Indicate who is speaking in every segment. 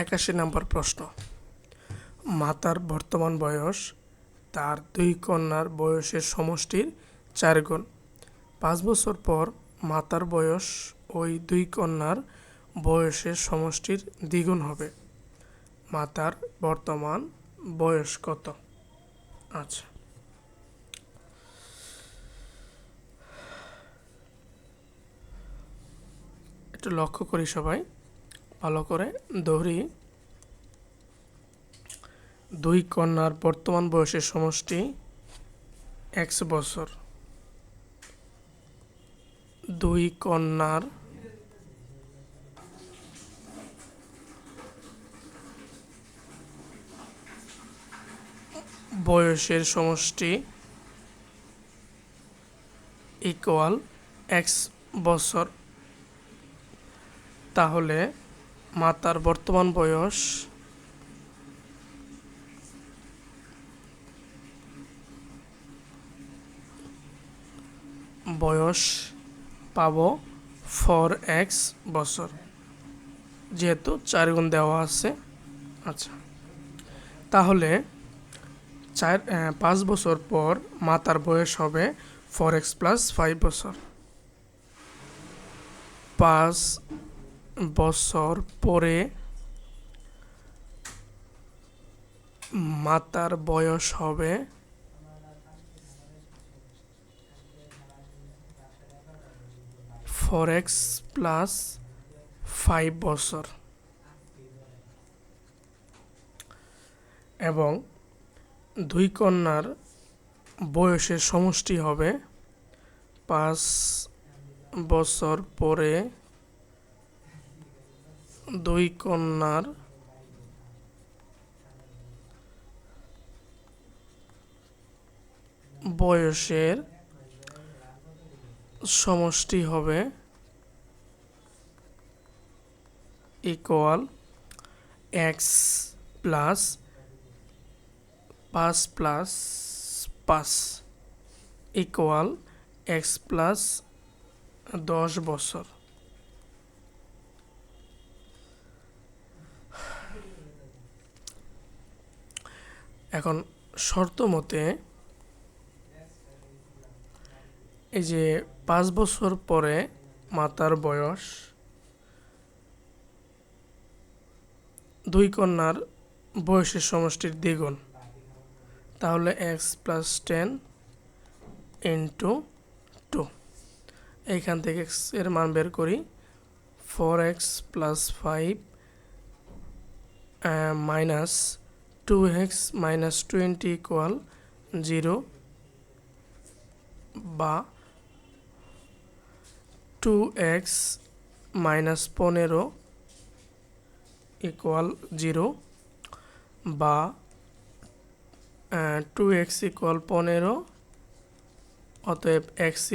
Speaker 1: 81 নম্বর প্রশ্ন। মাতার বর্তমান বয়স তার 2 কন্যার বয়সের সমষ্টির 4 গুণ। 5 বছর পর মাতার বয়স ওই 2 কন্যার বয়সের সমষ্টির দ্বিগুণ হবে। মাতার বর্তমান বয়স কত? আচ্ছা, একটু লক্ষ্য করি সবাই, ভালো করে ধরি। 2 কন্যার বর্তমান বয়সের সমষ্টি x বছর। 2 কন্যার বয়সের সমষ্টি ইকুয়াল x বছর। তাহলে মাতার বর্তমান বয়স পাবো 4x বছর, যেহেতু 4 গুণ দেওয়া আছে। আচ্ছা, তাহলে 5 বছর পর মাতার বয়স হবে 4x + 5 বছর। 5 বছর পরে মাতার বয়স হবে 4x + 5 বছর এবং 2 কন্যার বয়সের সমষ্টি হবে 5 বছর পরে 2 কন্যার বয়সের সমষ্টি হবে ইকুয়াল x + 5 + 5 ইকুয়াল x + 10 বছর। এখন শর্ত মতে এই যে 5 বছর পরে মাতার বয়স 2 কন্যার বয়সের সমষ্টির দ্বিগুণ, তাহলে x + 10 × 2। এইখান থেকে x এর মান বের করি। 4x + 5 - 2x - 20 = 0, বা 2x - 15 = 0, বা 2x = 15, অতএব x =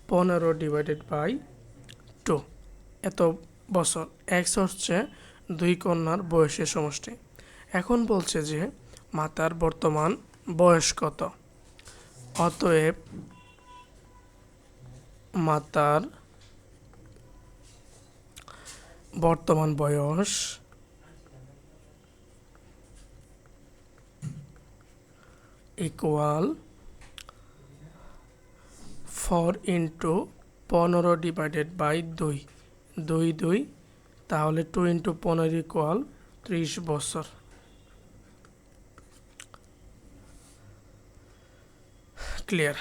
Speaker 1: 15/2। এত বছর x হচ্ছে 2 কন্যার বয়সের সমষ্টি। এখন বলছে যে মাতার বর্তমান বয়স কত। অতএব মাতার বর্তমান বয়স ইকুয়াল 4 × 15/2, 2, তাহলে 2 × 15 = 30 বছর। ক্লিয়ার?